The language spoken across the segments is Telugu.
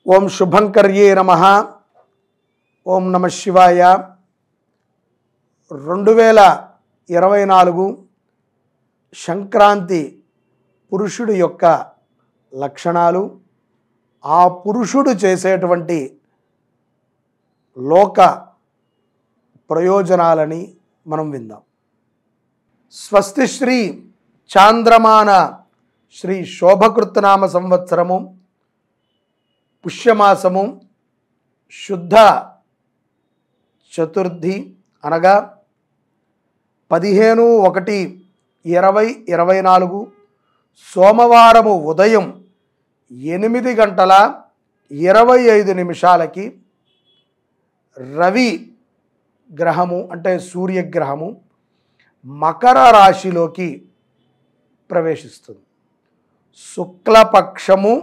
ఓం శుభంకర్యే నమః. ఓం నమ శివాయ. 2024 సంక్రాంతి పురుషుడి యొక్క లక్షణాలు, ఆ పురుషుడు చేసేటువంటి లోక ప్రయోజనాలని మనం విందాం. స్వస్తి శ్రీ చాంద్రమాన శ్రీ శోభకృత్నామ సంవత్సరము పుష్యమాసము శుద్ధ చతుర్థి అనగా 15/1/2024 సోమవారము ఉదయం 8:25 రవి గ్రహము అంటే సూర్యగ్రహము మకర రాశిలోకి ప్రవేశిస్తుంది. శుక్లపక్షము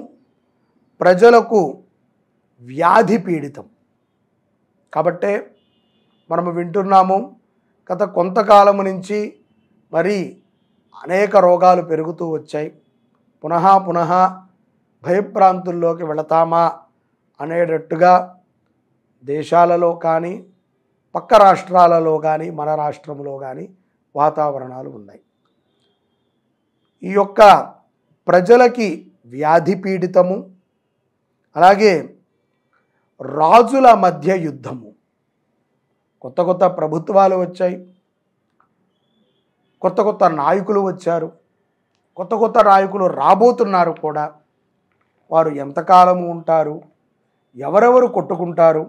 ప్రజలకు వ్యాధి పీడితం కాబట్టే మనము వింటున్నాము. గత కొంతకాలం నుంచి మరి అనేక రోగాలు పెరుగుతూ వచ్చాయి. పునః భయప్రాంతుల్లోకి వెళతామా అనేటట్టుగా దేశాలలో కానీ పక్క రాష్ట్రాలలో కానీ మన రాష్ట్రంలో కానీ వాతావరణాలు ఉన్నాయి. ఈ యొక్క ప్రజలకి వ్యాధి పీడితము, అలాగే రాజుల మధ్య యుద్ధము. కొత్త ప్రభుత్వాలు వచ్చాయి, కొత్త నాయకులు వచ్చారు, కొత్త నాయకులు రాబోతున్నారు కూడా. వారు ఎంతకాలము ఉంటారు, ఎవరెవరు కొట్టుకుంటారు,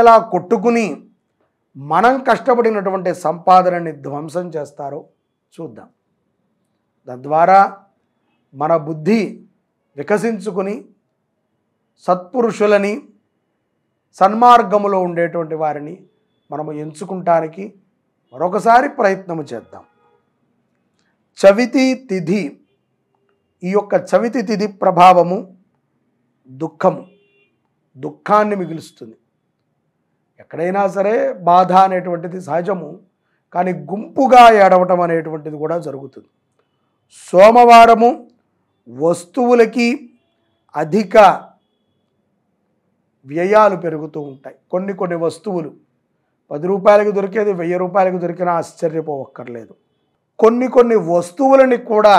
ఎలా కొట్టుకుని మనం కష్టపడినటువంటి సంపాదనని ధ్వంసం చేస్తారో చూద్దాం. తద్వారా మన బుద్ధి వికసించుకుని సత్పురుషులని, సన్మార్గములో ఉండేటువంటి వారిని మనము ఎంచుకుంటానికి మరొకసారి ప్రయత్నము చేద్దాం. చవితి తిథి, ఈ యొక్క చవితి తిథి ప్రభావము దుఃఖాన్ని మిగులుస్తుంది. ఎక్కడైనా సరే బాధ అనేటువంటిది సహజము, కానీ గుంపుగా ఏడవటం అనేటువంటిది కూడా జరుగుతుంది. సోమవారము వస్తువులకి అధిక వ్యయాలు పెరుగుతూ ఉంటాయి. కొన్ని వస్తువులు 10 రూపాయలకు దొరికేది 1000 రూపాయలకు దొరికినా ఆశ్చర్యపోవక్కర్లేదు. కొన్ని వస్తువులని కూడా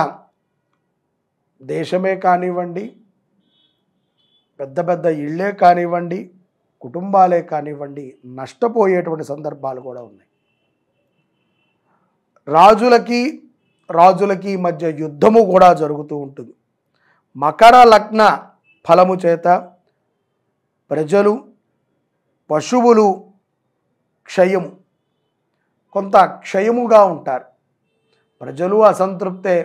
దేశమే కానివ్వండి, పెద్ద ఇళ్ళే కానివ్వండి, కుటుంబాలే కానివ్వండి, నష్టపోయేటువంటి సందర్భాలు కూడా ఉన్నాయి. రాజులకి మధ్య యుద్ధము కూడా జరుగుతూ ఉంటుంది. మకర లగ్న ఫలము చేత ప్రజలు, పశువులు కొంత క్షయముగా ఉంటారు. ప్రజలు అసంతృప్తే,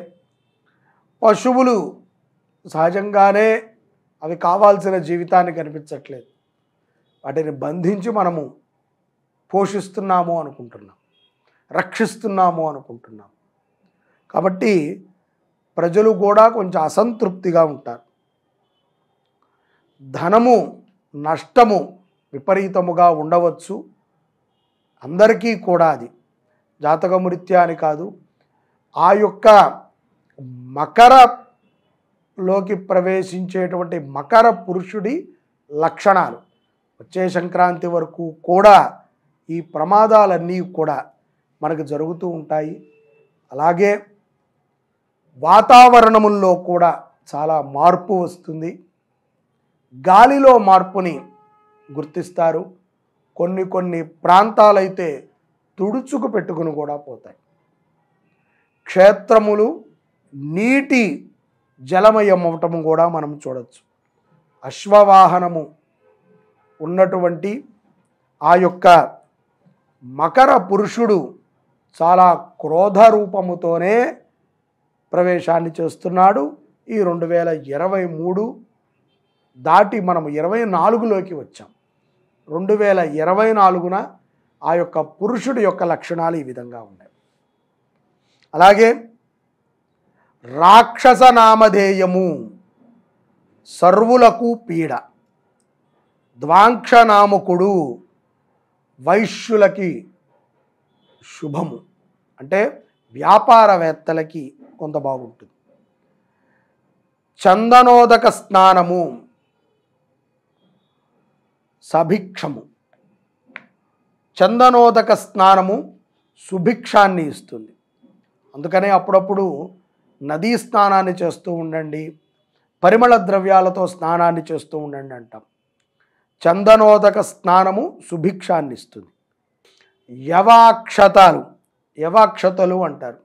పశువులు సహజంగానే అవి కావాల్సిన జీవితాన్ని కనిపించట్లేదు. వాటిని బంధించి మనము పోషిస్తున్నాము అనుకుంటున్నాం, రక్షిస్తున్నాము అనుకుంటున్నాం. కాబట్టి ప్రజలు కూడా కొంచెం అసంతృప్తిగా ఉంటారు. ధనము నష్టము విపరీతముగా ఉండవచ్చు. అందరికీ కూడా అది జాతకమురీత్యా అని కాదు, ఆ యొక్క మకరలోకి ప్రవేశించేటువంటి మకర పురుషుడి లక్షణాలు వచ్చే సంక్రాంతి వరకు కూడా ఈ ప్రమాదాలన్నీ కూడా మనకు జరుగుతూ ఉంటాయి. అలాగే వాతావరణముల్లో కూడా చాలా మార్పు వస్తుంది. గాలిలో మార్పుని గుర్తిస్తారు. కొన్ని ప్రాంతాలైతే తుడుచుకు పెట్టుకుని కూడా పోతాయి. క్షేత్రములు నీటి జలమయం అవటము కూడా మనం చూడవచ్చు. అశ్వవాహనము ఉన్నటువంటి ఆ యొక్క మకర పురుషుడు చాలా క్రోధ రూపముతోనే ప్రవేశాన్ని చేస్తున్నాడు. ఈ 2023 దాటి మనం 24లోకి వచ్చాం. 2024న ఆ యొక్క పురుషుడి యొక్క లక్షణాలు ఈ విధంగా ఉన్నాయి. అలాగే రాక్షస నామధేయము సర్వులకు పీడ, ద్వాంక్షనామకుడు వైశ్యులకి శుభము, అంటే వ్యాపారవేత్తలకి కొంత బాగుంటుంది. చందనోదక స్నానము సభిక్షము. చందనోదక స్నానము సుభిక్షాన్ని ఇస్తుంది. అందుకనే అప్పుడప్పుడు నదీ స్నానాన్ని చేస్తూ ఉండండి, పరిమళ ద్రవ్యాలతో స్నానాన్ని చేస్తూ ఉండండి అంటాం. చందనోదక స్నానము సుభిక్షాన్ని ఇస్తుంది. యవాక్షతలు అంటారు.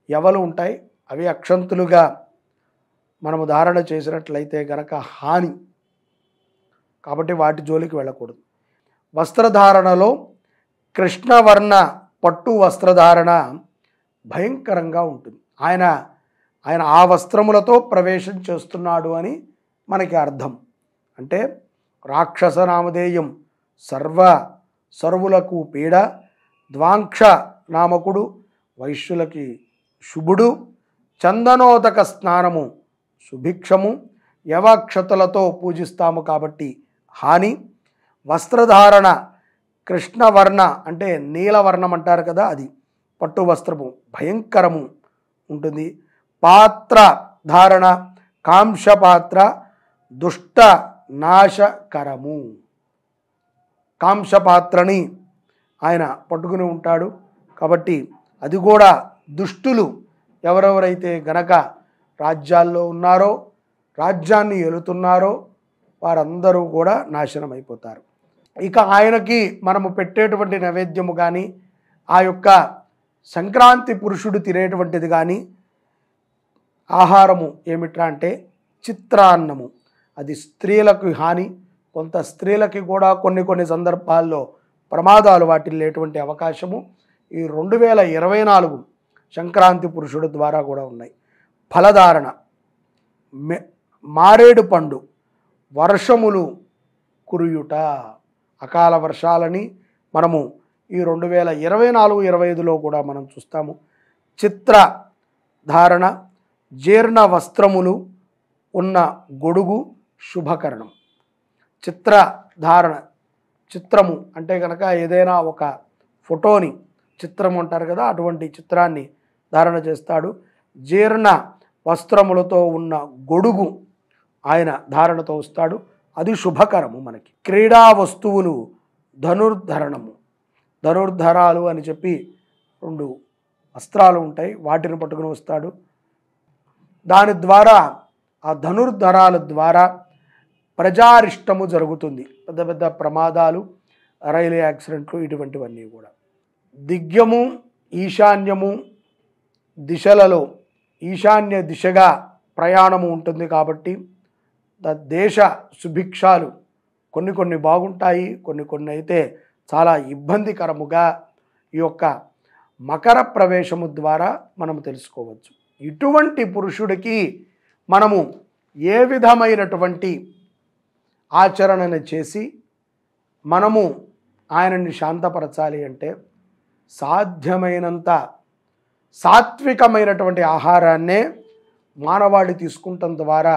యవలు ఉంటాయి, అవి అక్షంతులుగా మనము ధారణ చేసినట్లయితే గనక హాని, కాబట్టి వాటి జోలికి వెళ్ళకూడదు. వస్త్రధారణలో కృష్ణవర్ణ పట్టు వస్త్రధారణ భయంకరంగా ఉంటుంది. ఆయన ఆ వస్త్రములతో ప్రవేశం చేస్తున్నాడు అని మనకి అర్థం. అంటే రాక్షస నామధేయం సర్వులకు పీడ, ద్వాంక్ష నామకుడు వైశ్యులకి శుభుడు, చందనోదక స్నానము సుభిక్షము, యవాక్షతలతో పూజిస్తాము కాబట్టి హాని. వస్త్రధారణ కృష్ణవర్ణ అంటే నీలవర్ణం అంటారు కదా, అది పట్టు వస్త్రము భయంకరము ఉంటుంది. పాత్ర ధారణ కాంశపాత్ర దుష్ట నాశకరము. కాంశపాత్రని ఆయన పట్టుకుని ఉంటాడు కాబట్టి అది కూడా దుష్టులు ఎవరెవరైతే గనక రాజ్యాల్లో ఉన్నారో, రాజ్యాన్ని ఏలుతున్నారో వారందరూ కూడా నాశనం అయిపోతారు. ఇక ఆయనకి మనము పెట్టేటువంటి నైవేద్యము కానీ, ఆ యొక్క సంక్రాంతి పురుషుడు తినేటువంటిది కానీ ఆహారము ఏమిట్రా అంటే చిత్రాన్నము. అది స్త్రీలకు హాని, కొంత స్త్రీలకి కూడా కొన్ని సందర్భాల్లో ప్రమాదాలు వాటిల్లేటువంటి అవకాశము ఈ 2024 సంక్రాంతి పురుషుడు ద్వారా కూడా ఉన్నాయి. ఫలధారణ మారేడు పండు, వర్షములు కురియుట, అకాల వర్షాలని మనము ఈ 2024-25లో కూడా మనం చూస్తాము. చిత్ర ధారణ జీర్ణ వస్త్రములు ఉన్న గొడుగు శుభకరణం. చిత్ర ధారణ, చిత్రము అంటే కనుక ఏదైనా ఒక ఫోటోని చిత్రం అంటారు కదా, అటువంటి చిత్రాన్ని ధారణ చేస్తాడు. జీర్ణ వస్త్రములతో ఉన్న గొడుగు ఆయన ధారణతో వస్తాడు, అది శుభకరము. మనకి క్రీడా వస్తువులు ధనుర్ధరణము, ధనుర్ధరాలు అని చెప్పి 2 వస్త్రాలు ఉంటాయి, వాటిని పట్టుకుని వస్తాడు. దాని ద్వారా, ఆ ధనుర్ధరాల ద్వారా ప్రజారిష్టము జరుగుతుంది. పెద్ద పెద్ద ప్రమాదాలు, రైలు యాక్సిడెంట్లు ఇటువంటివన్నీ కూడా. దిగ్యము ఈశాన్యము దిశలలో ఈశాన్య దిశగా ప్రయాణము ఉంటుంది కాబట్టి దేశ సుభిక్షాలు కొన్ని బాగుంటాయి, కొన్ని అయితే చాలా ఇబ్బందికరముగా ఈ యొక్క మకర ప్రవేశము ద్వారా మనము తెలుసుకోవచ్చు. ఇటువంటి పురుషుడికి మనము ఏ విధమైనటువంటి ఆచరణను చేసి మనము ఆయనని శాంతపరచాలి అంటే సాధ్యమైనంత సాత్వికమైనటువంటి ఆహారాన్నే మానవాళి తీసుకుంటం ద్వారా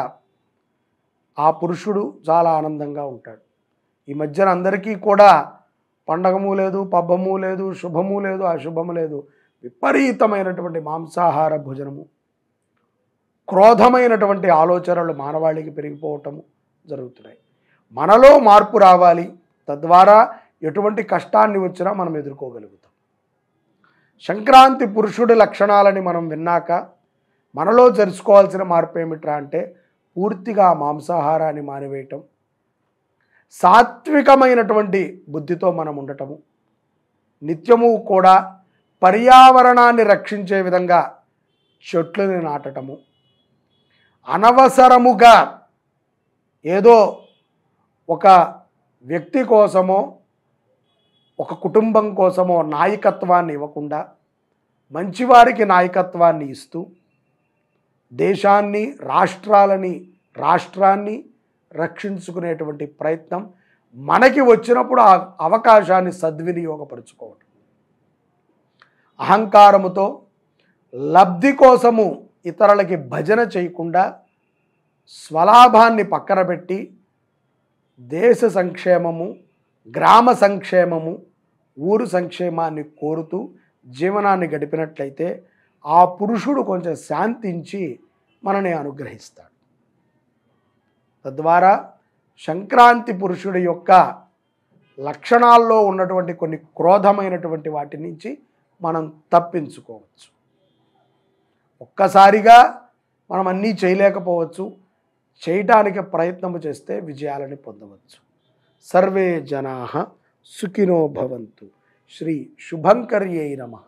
ఆ పురుషుడు చాలా ఆనందంగా ఉంటాడు. ఈ మధ్యన అందరికీ కూడా పండగము లేదు, పబ్బము లేదు, శుభము లేదు, అశుభము లేదు, విపరీతమైనటువంటి మాంసాహార భోజనము, క్రోధమైనటువంటి ఆలోచనలు మానవాళికి పెరిగిపోవటము జరుగుతున్నాయి. మనలో మార్పు రావాలి, తద్వారా ఎటువంటి కష్టాన్ని వచ్చినా మనం ఎదుర్కోగలుగుతాం. సంక్రాంతి పురుషుడి లక్షణాలని మనం విన్నాక మనలో జరుచుకోవాల్సిన మార్పు ఏమిట్రా అంటే పూర్తిగా మాంసాహారాన్ని మానివేయటం, సాత్వికమైనటువంటి బుద్ధితో మనం ఉండటము, నిత్యము కూడా పర్యావరణాన్ని రక్షించే విధంగా చెట్లను నాటటము, అనవసరముగా ఏదో ఒక వ్యక్తి కోసమో ఒక కుటుంబం కోసమో నాయకత్వాన్ని ఇవ్వకుండా మంచివారికి నాయకత్వాన్ని ఇస్తూ దేశాన్ని, రాష్ట్రాన్ని రక్షించుకునేటువంటి ప్రయత్నం, మనకి వచ్చినప్పుడు ఆ అవకాశాన్ని సద్వినియోగపరుచుకోవడం. అహంకారముతో లబ్ధి కోసము ఇతరులకి భజన చేయకుండా స్వలాభాన్ని పక్కన పెట్టి దేశ సంక్షేమము, గ్రామ సంక్షేమము, ఊరు సంక్షేమాన్ని కోరుతూ జీవనాన్ని గడిపినట్లయితే ఆ పురుషుడు కొంచెం శాంతించి మనని అనుగ్రహిస్తాడు. తద్వారా సంక్రాంతి పురుషుడి యొక్క లక్షణాల్లో ఉన్నటువంటి కొన్ని క్రోధమైనటువంటి వాటి నుంచి మనం తప్పించుకోవచ్చు. ఒక్కసారిగా మనం అన్నీ చేయలేకపోవచ్చు, చేయటానికి ప్రయత్నము చేస్తే విజయాలని పొందవచ్చు. సర్వే జనాః సుఖినో భవంతు. శ్రీ శుభంకర్యై నమః.